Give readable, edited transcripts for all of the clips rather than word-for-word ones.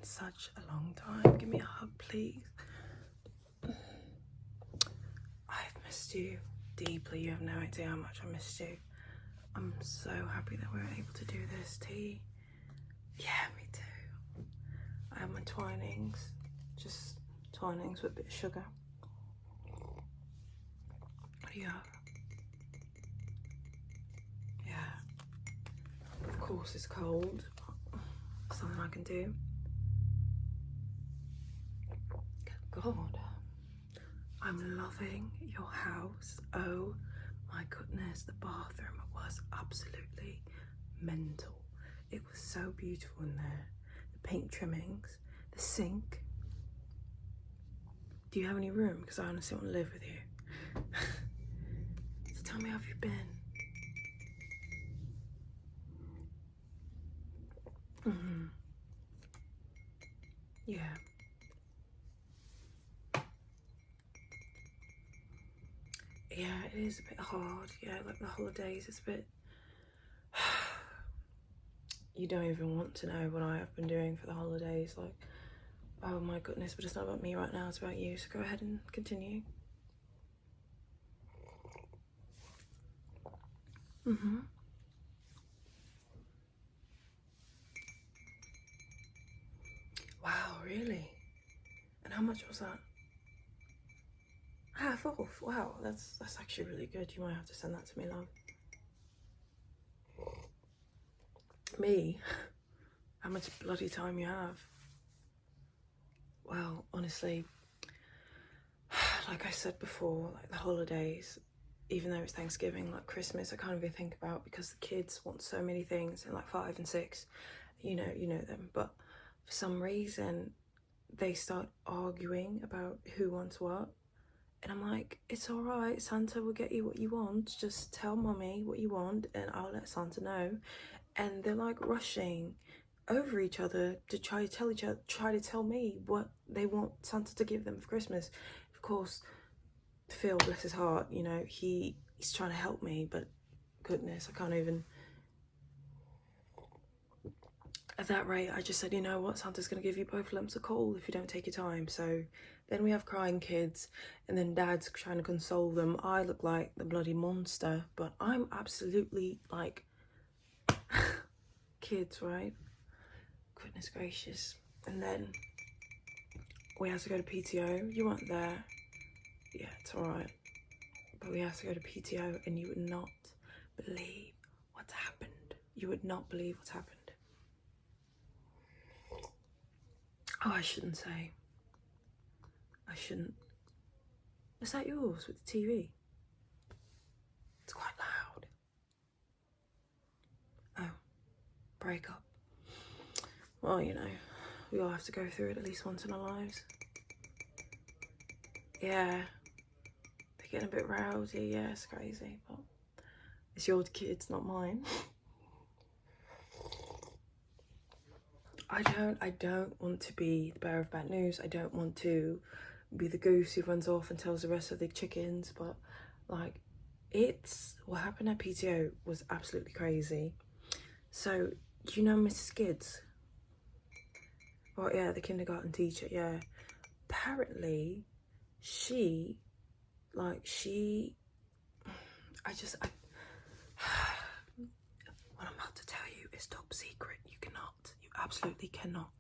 such a long time. Give me a hug, please. I've missed you deeply. You have no idea how much I missed you. I'm so happy that we're able to do this, T. Yeah, me too. I have my Twinings. Just Twinings with a bit of sugar. What do you have? Yeah. Of course it's cold, but something I can do. Good God. I'm loving your house. Oh my goodness, the bathroom was absolutely mental. It was so beautiful in there. The pink trimmings, the sink. Do you have any room? Because I honestly want to live with you. So tell me, how have you been? Yeah. Yeah, it is a bit hard. Yeah, like the holidays, it's a bit... You don't even want to know what I have been doing for the holidays. Like, oh my goodness, but it's not about me right now, it's about you. So go ahead and continue. Wow, really? And how much was that? Half off? Wow, that's actually really good. You might have to send that to me, love. Me? How much bloody time you have? Well, honestly, like I said before, like the holidays, even though it's Thanksgiving, like Christmas, I can't even think about because the kids want so many things, and like 5 and 6, you know them. But for some reason, they start arguing about who wants what. And I'm like, it's all right, Santa will get you what you want. Just tell mommy what you want and I'll let Santa know. And they're like rushing over each other to try to tell me what they want Santa to give them for Christmas. Of course, Phil, bless his heart, you know, he's trying to help me, but goodness, I can't even. At that rate, I just said, you know what, Santa's gonna give you both lumps of coal if you don't take your time. So then we have crying kids, and then Dad's trying to console them. I look like the bloody monster, but I'm absolutely like kids, right? Goodness gracious. And then we had to go to PTO. You weren't there. Yeah, it's all right. But we had to go to PTO, and you would not believe what's happened. You would not believe what's happened. Oh, I shouldn't say. I shouldn't. Is that yours with the TV? It's quite loud. Oh, break up. Well, you know, we all have to go through it at least once in our lives. Yeah, they're getting a bit rowdy. Yeah, it's crazy, but it's your kids, not mine. I don't want to be the bearer of bad news. I don't want to be the goose who runs off and tells the rest of the chickens, but like, what happened at PTO was absolutely crazy. So, do you know Mrs. Gids? Well, yeah, the kindergarten teacher, yeah. Apparently, what I'm about to tell you is top secret. You absolutely cannot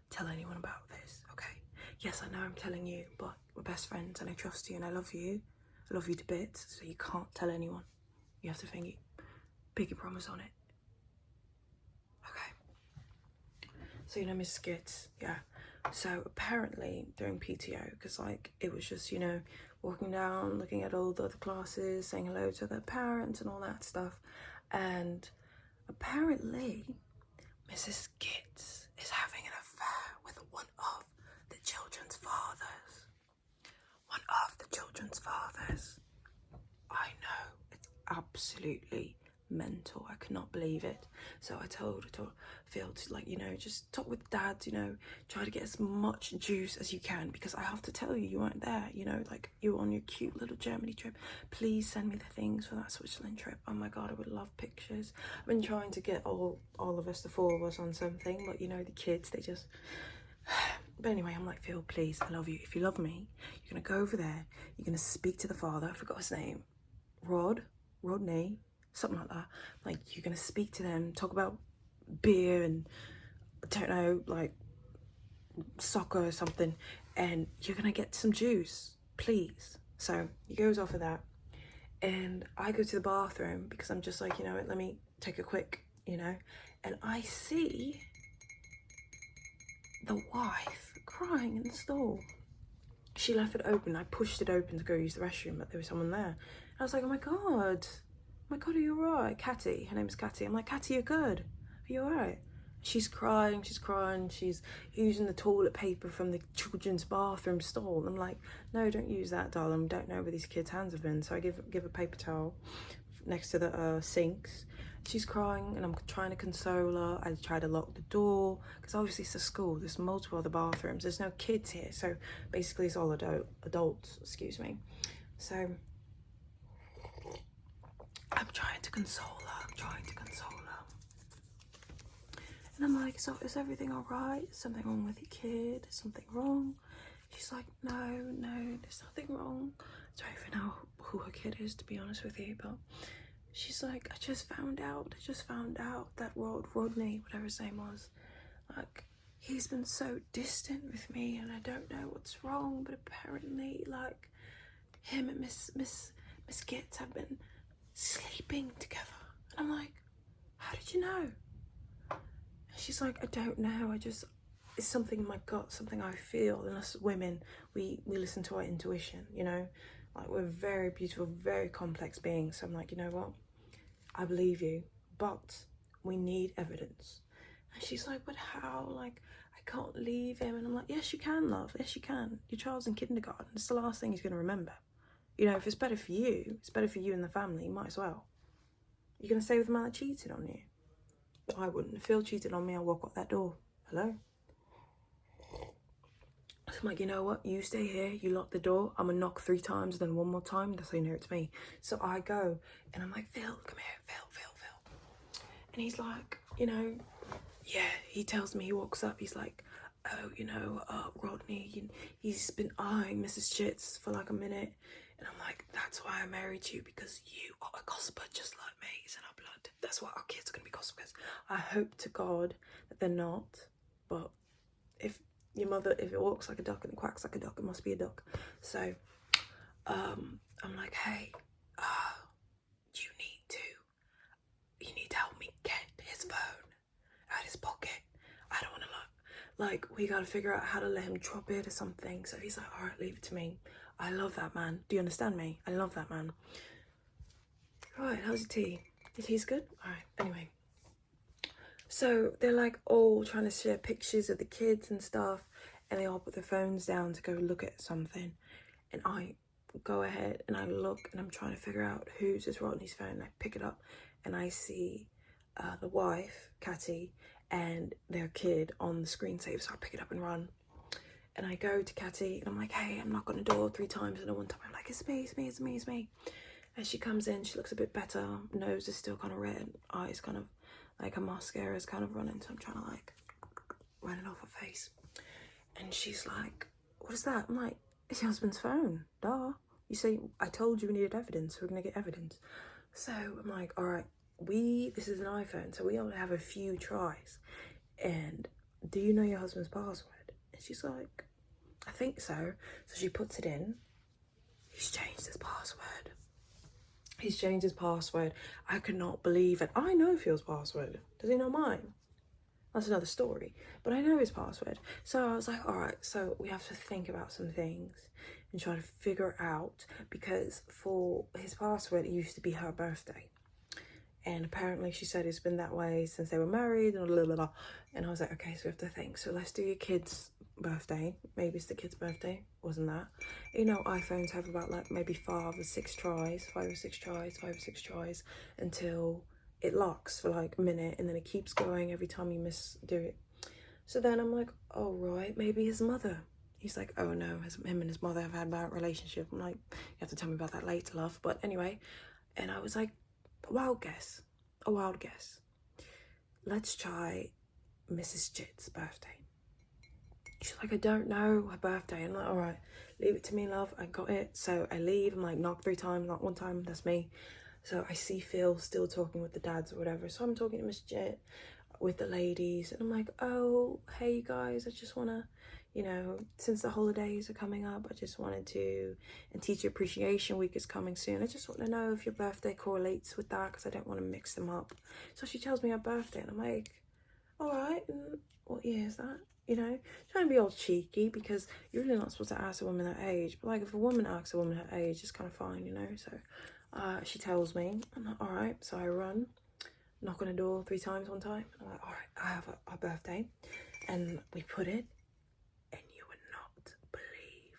tell anyone about this, okay? Yes, I know I'm telling you, but we're best friends and I trust you and I love you. I love you to bits, so you can't tell anyone. You have to pinky promise on it. Okay. So you know Miss Skits, yeah. So apparently during PTO, because like it was just, you know, walking down, looking at all the other classes, saying hello to their parents and all that stuff. And apparently Mrs. Skits is having an affair with one of the children's fathers. One of the children's fathers. I know, it's absolutely mental. I cannot believe it. So I told Phil to, like, you know, just talk with Dad, you know, try to get as much juice as you can, because I have to tell you, you weren't there, you know, like you were on your cute little Germany trip. Please send me the things for that Switzerland trip. Oh my God, I would love pictures. I've been trying to get all of us, the 4 of us, on something, but you know, the kids, they just, But anyway, I'm like, Phil, please, I love you. If you love me, you're gonna go over there. You're gonna speak to the father. I forgot his name. Rodney, something like that. Like, you're gonna speak to them, talk about beer and I don't know, like soccer or something, and you're gonna get some juice, please. So he goes off of that, and I go to the bathroom because I'm just like, you know what, let me take a quick, and I see the wife crying in the stall. She left it open. I pushed it open to go use the restroom, but there was someone there. I was like, oh my god, are you alright? Catty, her name is Catty. I'm like, Catty, you're good. Are you alright? She's crying, she's using the toilet paper from the children's bathroom stall. I'm like, no, don't use that, darling. We don't know where these kids' hands have been. So I give a paper towel next to the sinks. She's crying and I'm trying to console her. I try to lock the door because obviously it's a school. There's multiple other bathrooms. There's no kids here. So basically it's all adults, excuse me. So I'm trying to console her. And I'm like, so is everything all right? Is something wrong with your kid? Is something wrong? She's like, no, there's nothing wrong. I don't even know who her kid is, to be honest with you, but she's like, I just found out that Rodney, whatever his name was, like, he's been so distant with me and I don't know what's wrong, but apparently, like, him and Miss Gitz have been sleeping together. And I'm like, how did you know? She's like, I don't know, it's something in my gut, something I feel. And us women, we listen to our intuition, like we're very beautiful, very complex beings. So I'm like, you know what, I believe you, but we need evidence. And she's like, but how? Like, I can't leave him. And I'm like, yes you can, love, yes you can. Your child's in kindergarten, it's the last thing he's going to remember. If it's better for you, and the family, you might as well. You're going to stay with the man that cheated on you? I wouldn't. If Phil cheated on me, I'll walk out that door. Hello? So I'm like, you know what? You stay here, you lock the door. I'm gonna knock 3 times, then 1 more time. That's how you know it's me. So I go, and I'm like, Phil, come here, Phil. And he's like, yeah, he tells me, he walks up, he's like, oh, Rodney, he's been eyeing Mrs. Chitz for like a minute. And I'm like, that's why I married you, because you are a gossiper just like me. It's in our blood. That's why our kids are going to be gossipers. I hope to God that they're not, but if it walks like a duck and it quacks like a duck, it must be a duck. So I'm like, hey, you need to help me get his phone out his pocket. I don't want to like, we got to figure out how to let him drop it or something. So he's like, all right, leave it to me. I love that man. Do you understand me? I love that man. Right, how's your tea? Your tea's good? All right, anyway. So they're like all trying to share pictures of the kids and stuff, and they all put their phones down to go look at something. And I go ahead and I look and I'm trying to figure out whose is Rodney's phone. And I pick it up and I see the wife, Catty, and their kid on the screensaver. So I pick it up and run. And I go to Catty and I'm like, hey, I'm knocking on the door 3 times. And then one time I'm like, it's me. And she comes in, she looks a bit better. Nose is still kind of red. Eyes kind of like her mascara is kind of running. So I'm trying to like run it off her face. And she's like, what is that? I'm like, it's your husband's phone. Duh. You say, I told you we needed evidence. So we're going to get evidence. So I'm like, all right, this is an iPhone. So we only have a few tries. And do you know your husband's password? And she's like, I think so. So she puts it in. He's changed his password. I could not believe it. I know Phil's password. Does he know mine? That's another story. But I know his password. So I was like, all right, so we have to think about some things and try to figure it out, because for his password, it used to be her birthday. And apparently she said it's been that way since they were married and blah, blah, blah. And I was like, okay, so we have to think. So let's do your kid's birthday. Maybe it's the kid's birthday. Wasn't that? iPhones have about like maybe 5 or 6 tries until it locks for like a minute, and then it keeps going every time you do it. So then I'm like, oh, right, maybe his mother. He's like, oh no, him and his mother have had a bad relationship. I'm like, you have to tell me about that later, love. But anyway, and I was like, a wild guess. Let's try Mrs. Chitz's birthday. She's like, I don't know her birthday. I'm like, all right, leave it to me, love. I got it. So I leave. I'm like, knock 3 times, not 1 time. That's me. So I see Phil still talking with the dads or whatever. So I'm talking to Miss Jet with the ladies. And I'm like, oh, hey, you guys. I just want to, you know, since the holidays are coming up, I just wanted to, and Teacher Appreciation Week is coming soon. I just want to know if your birthday correlates with that because I don't want to mix them up. So she tells me her birthday. And I'm like, all right, and what year is that? You know, trying to be all cheeky because you're really not supposed to ask a woman her age. But like, if a woman asks a woman her age, it's kind of fine, you know. So she tells me, I'm like, all right. So I run, knock on the door 3 times, 1 time. I'm like, all right, I have a birthday, and we put it, and you would not believe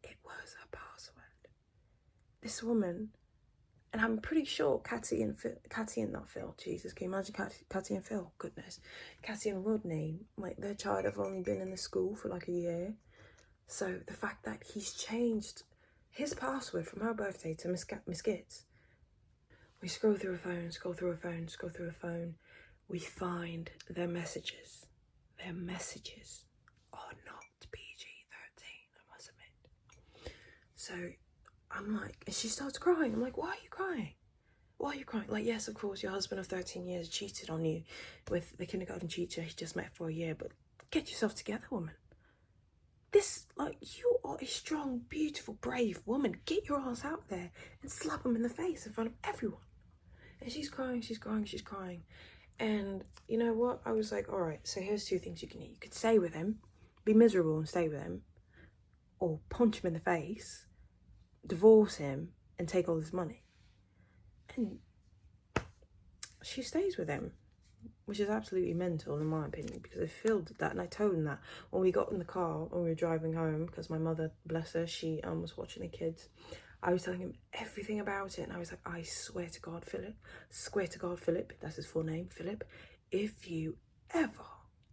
it was a password. This woman. And I'm pretty sure Catty and not Phil, Jesus, can you imagine Catty and Phil? Goodness. Catty and Rodney, like their child have only been in the school for like a year. So the fact that he's changed his password from her birthday to Miss Gitz. We scroll through her phone. We find their messages. Their messages are not PG-13, I must admit. So I'm like, and she starts crying. I'm like, why are you crying? Why are you crying? Like, yes, of course, your husband of 13 years cheated on you with the kindergarten teacher he just met for a year, but get yourself together, woman. This, like, you are a strong, beautiful, brave woman. Get your ass out there and slap him in the face in front of everyone. And she's crying. And you know what? I was like, all right, so here's 2 things you can do. You could stay with him, be miserable and stay with him, or punch him in the face, divorce him, and take all his money. And she stays with him, which is absolutely mental in my opinion, because I felt that, and I told him that when we got in the car, when we were driving home, because my mother, bless her, she was watching the kids. I was telling him everything about it, and I was like, I swear to God, Philip, that's his full name, Philip, if you ever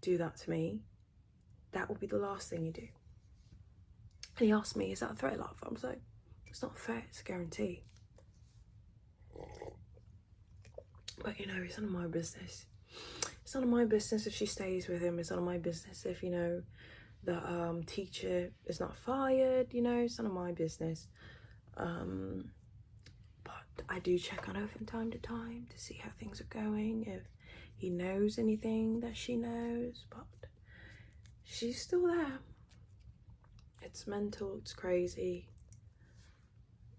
do that to me, that will be the last thing you do. And he asked me, is that a threat, love? I was like, it's not a threat, it's a guarantee. But you know, it's none of my business. It's none of my business if she stays with him. It's none of my business if, you know, the teacher is not fired. You know, it's none of my business. But I do check on her from time to time to see how things are going, if he knows anything that she knows. But she's still there. It's mental, it's crazy.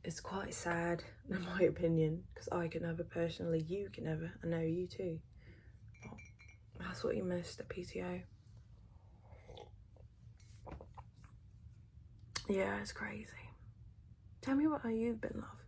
It's quite sad, in my opinion, because I can never personally, you can never, I know you too. But that's what you missed at PTO. Yeah, it's crazy. Tell me about how you've been, love.